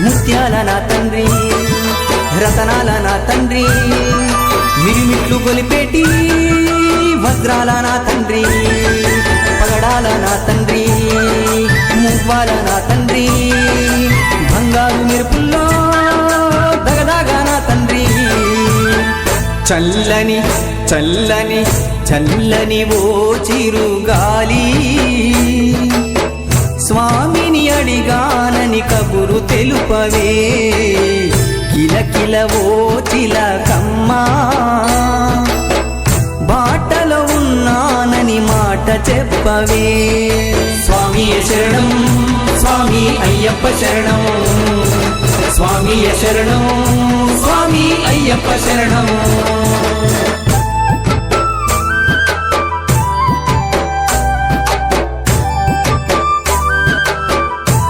ముత్యాల నా తండ్రి రతనాల నా తండ్రి మిరిమిట్లు గొలిపేటి వజ్రాల నా తండ్రి పగడాల నా తండ్రి మువ్వాల నా తండ్రి బంగారు మెరుపుల్లో దగదాగా నా తండ్రి చల్లని చల్లని చల్లని ఓ చిరుగాలి స్వామిని అడిగానని కబురు తెలుపవే కిలకిల ఓ చిలకమ్మా బాటలో ఉన్నానని మాట చెప్పవే స్వామియే శరణం స్వామి అయ్యప్ప శరణం స్వామియే శరణం స్వామి అయ్యప్ప శరణం